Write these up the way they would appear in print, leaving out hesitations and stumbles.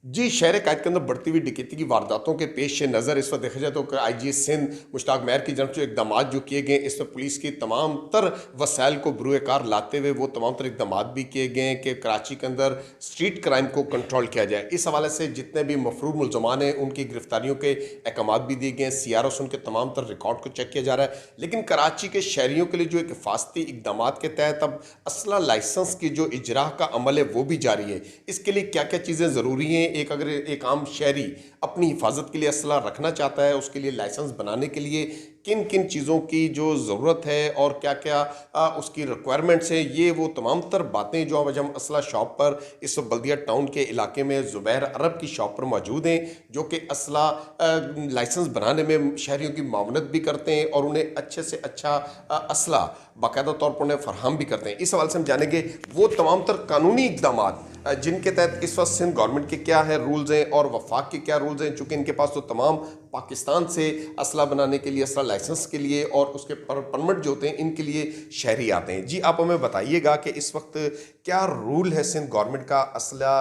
जी, शहर कायद के अंदर बढ़ती हुई डकैती की वारदातों के पेश नज़र इस वक्त देखा जाए तो आईजी सिंध मुश्ताक महर की जानब से इकदाम जो किए गए, इसमें पुलिस की तमाम तर वसाइल को बरूए कार लाते हुए वो तमाम तर इकदाम भी किए गए हैं कि कराची के अंदर स्ट्रीट क्राइम को कंट्रोल किया जाए। इस हवाले से जितने भी मफरूर मुलजमान हैं उनकी गिरफ्तारियों के अहकाम भी दिए गए हैं, CRO से उनके तमाम तर रिकॉर्ड को चेक किया जा रहा है। लेकिन कराची के शहरियों के लिए जो एक हिफाजती इकदाम के तहत अब असला लाइसेंस की जो इजरा का अमल है वो भी जारी है। इसके लिए क्या क्या चीज़ें ज़रूरी हैं, अगर एक आम शहरी अपनी हिफाजत के लिए असला रखना चाहता है, उसके लिए लाइसेंस बनाने के लिए किन किन चीज़ों की जो ज़रूरत है और क्या क्या उसकी रिक्वायरमेंट्स है, ये वो तमाम तर बातें जो आज हम असला शॉप पर इस वक्त बल्दिया टाउन के इलाके में ज़ुबैर अरब की शॉप पर मौजूद हैं, जो कि असला लाइसेंस बनाने में शहरियों की मावनत भी करते हैं और उन्हें अच्छे से अच्छा असला बाकायदा तौर पर उन्हें फराहम भी करते हैं। इस हवाले से हम जानेंगे वो तमाम तर कानूनी इकदाम जिनके तहत इस वक्त सिंध गवर्नमेंट के क्या है रूल्स हैं और वफाक के क्या रूल्स हैं, चूँकि इनके पास तो तमाम पाकिस्तान से असला बनाने के लिए, असला लाइसेंस के लिए और उसके परमिट जो होते हैं इनके लिए शहरी आते हैं। जी, आप हमें बताइएगा कि इस वक्त क्या रूल है सिंध गवर्नमेंट का असला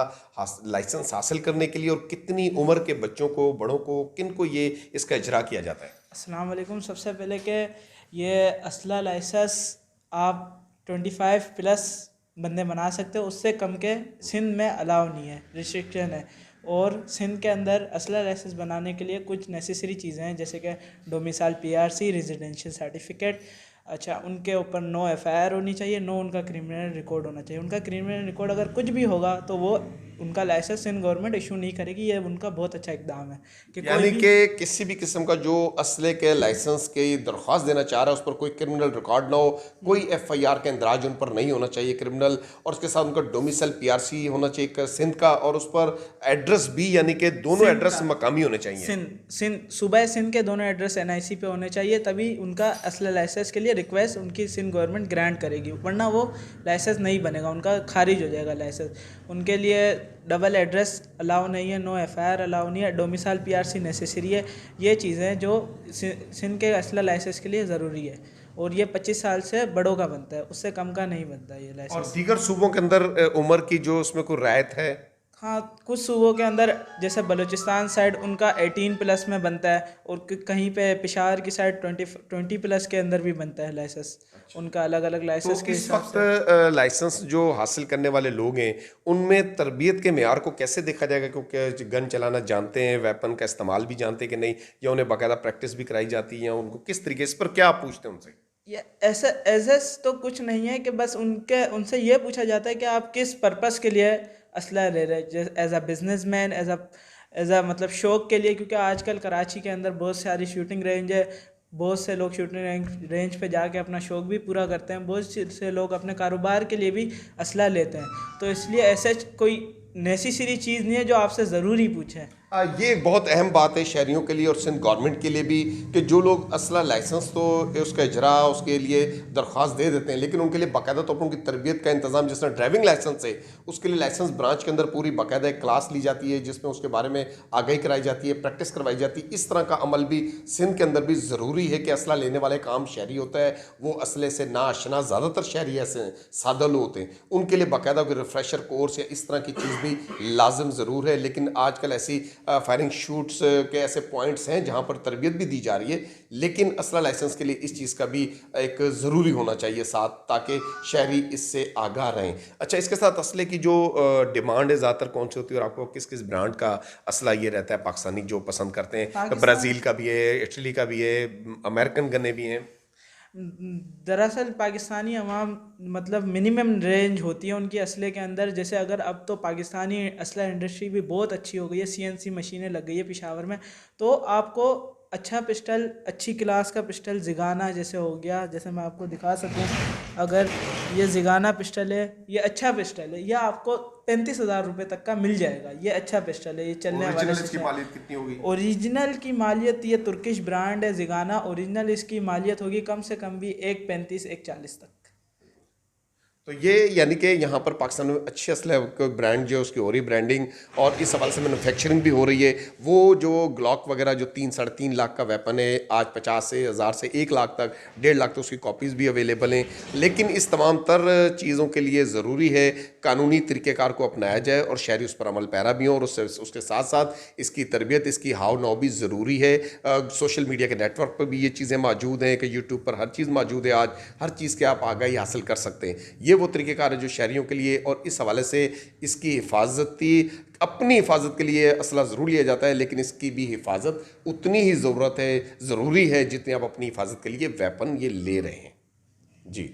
लाइसेंस हासिल करने के लिए और कितनी उम्र के बच्चों को, बड़ों को, किन को ये इसका इजरा किया जाता है? अस्सलाम वालेकुम। सबसे पहले कि ये असला लाइसेंस आप 25 प्लस बंदे बना सकते हो, उससे कम के सिंध में अलाउ नहीं है, रिस्ट्रिक्शन है। और सिंध के अंदर असला लाइसेंस बनाने के लिए कुछ नेसेसरी चीज़ें हैं, जैसे कि डोमिसाइल PRC, रेजिडेंशियल सर्टिफिकेट। अच्छा, उनके ऊपर नो FIR होनी चाहिए, नो उनका क्रिमिनल रिकॉर्ड होना चाहिए। उनका क्रिमिनल रिकॉर्ड अगर कुछ भी होगा तो वो उनका लाइसेंस सिंध गवर्नमेंट इशू नहीं करेगी। ये उनका बहुत अच्छा इकदाम है कि कोई यानी भी कि किसी भी किस्म का जो असले के लाइसेंस की दरख्वास्त देना चाह रहा है उस पर कोई क्रिमिनल रिकॉर्ड ना हो, कोई FIR का इंदराज उन पर नहीं होना चाहिए क्रिमिनल, और उसके साथ उनका डोमिसाइल PRC होना चाहिए सिंध का, और उस पर एड्रेस भी, यानी कि दोनों सिंध एड्रेस का मकामी होने चाहिए। सिंध सिंध सूबा सिंध के दोनों एड्रेस NIC पे होने चाहिए, तभी उनका असला लाइसेंस के लिए रिक्वेस्ट उनकी सिंध गवर्नमेंट ग्रांट करेगी, वरना वो लाइसेंस नहीं बनेगा, उनका खारिज हो जाएगा लाइसेंस। उनके लिए डबल एड्रेस अलाउ नहीं है, नो FIR अलाउ नहीं है, डोमिसाइल PRC नेसेसरी है। ये चीज़ें जो सिंध के असला लाइसेंस के लिए ज़रूरी है, और ये 25 साल से बड़ों का बनता है, उससे कम का नहीं बनता ये और लाइसेंस। दीगर सूबों के अंदर उम्र की जो उसमें कोई रायत है? हाँ, कुछ सूबों के अंदर जैसे बलूचिस्तान साइड उनका 18 प्लस में बनता है, और कहीं पे पेशावर की साइड 20 प्लस के अंदर भी बनता है लाइसेंस। उनका अलग अलग तो लाइसेंस के इस हिसाब वक्त से। लाइसेंस जो हासिल करने वाले लोग हैं उनमें तरबियत के मेयार को कैसे देखा जाएगा, क्योंकि गन चलाना जानते हैं, वेपन का इस्तेमाल भी जानते हैं कि नहीं, या उन्हें बाकायदा प्रैक्टिस भी कराई जाती है, या उनको किस तरीके, इस पर क्या आप पूछते हैं उनसे? ये ऐसा एजेस तो कुछ नहीं है, कि बस उनसे ये पूछा जाता है कि आप किस पर्पस के लिए असला ले रहे हैं, as a businessman, as a मतलब शौक के लिए, क्योंकि आजकल कराची के अंदर बहुत सारी शूटिंग रेंज है, बहुत से लोग शूटिंग रेंज पे जाके अपना शौक भी पूरा करते हैं, बहुत से लोग अपने कारोबार के लिए भी असला लेते हैं। तो इसलिए ऐसे कोई नेसेसरी चीज़ नहीं है जो आपसे ज़रूरी पूछे। ये एक बहुत अहम बात है शहरियों के लिए और सिंध गवर्नमेंट के लिए भी, कि जो लोग असला लाइसेंस तो उसका इजरा उसके लिए दरख्वास्त दे देते हैं, लेकिन उनके लिए बाकायदा तौर पर उनकी तरबियत का इंतजाम, जिस तरह ड्राइविंग लाइसेंस है उसके लिए लाइसेंस ब्रांच के अंदर पूरी बाकायदा एक क्लास ली जाती है जिसमें उसके बारे में आगाही कराई जाती है, प्रैक्टिस करवाई जाती है। इस तरह का अमल भी सिंध के अंदर भी ज़रूरी है कि असला लेने वाले एक आम शहरी होता है, वो असले से ना आशना, ज़्यादातर शहरी ऐसे सादा लोग होते हैं, उनके लिए बाकायदा कोई रिफ्रेशर कोर्स या इस तरह की चीज़ भी लाजिम ज़रूर है। लेकिन आजकल ऐसी फायरिंग शूट्स के ऐसे पॉइंट्स हैं जहां पर तरबियत भी दी जा रही है, लेकिन असला लाइसेंस के लिए इस चीज़ का भी एक ज़रूरी होना चाहिए साथ, ताकि शहरी इससे आगाह रहें। अच्छा, इसके साथ असले की जो डिमांड है ज़्यादातर कौन सी होती है, और आपको किस किस ब्रांड का असला ये रहता है पाकिस्तानी जो पसंद करते हैं? पाकिस्तान ब्राज़ील का भी है, इटली का भी है, अमेरिकन गन्ने भी हैं। दरअसल पाकिस्तानी अवाम मतलब मिनिमम रेंज होती है उनकी असले के अंदर। जैसे अगर अब तो पाकिस्तानी असला इंडस्ट्री भी बहुत अच्छी हो गई है, CNC मशीनें लग गई है पेशावर में, तो आपको अच्छा पिस्टल, अच्छी क्लास का पिस्टल ज़िगाना जैसे हो गया, जैसे मैं आपको दिखा सकूं, अगर ये ज़िगाना पिस्टल है, ये अच्छा पिस्टल है, यह आपको 35,000 रुपये तक का मिल जाएगा। ये अच्छा पिस्टल है, ये चलने वाला ओरिजिनल इसकी पिस्टल। मालियत कितनी होगी? ओरिजिनल की मालियत, ये तुर्किश ब्रांड है ज़िगाना, ओरिजिनल इसकी मालियत होगी कम से कम भी 1.35 1.40 तक। तो ये यानी कि यहाँ पर पाकिस्तान में अच्छे असले ब्रांड जो है उसकी हो रही ब्रांडिंग और इस हवाले से मैन्युफैक्चरिंग भी हो रही है। वो जो ग्लॉक वगैरह जो 3-3.5 लाख का वेपन है आज 50 से 1000 से 1 लाख तक 1.5 लाख तक उसकी कॉपीज़ भी अवेलेबल हैं। लेकिन इस तमाम तर चीज़ों के लिए ज़रूरी है कानूनी तरीक़ेकार को अपनाया जाए और शहरी उस पर अमल पैरा भी हों और उसके साथ साथ इसकी तरबियत इसकी हाव नाव भी ज़रूरी है। सोशल मीडिया के नेटवर्क पर भी ये चीज़ें मौजूद हैं कि यूट्यूब पर हर चीज़ मौजूद है। आज हर चीज़ के आप आगाही हासिल कर सकते हैं। ये वो तरीक़ेकार है जो शहरियों के लिए और इस हवाले से इसकी हिफाजती अपनी हिफाजत के लिए असला ज़रूर लिया जाता है, लेकिन इसकी भी हिफाजत उतनी ही ज़रूरी है जितनी आप अपनी हिफाजत के लिए वेपन ये ले रहे हैं। जी।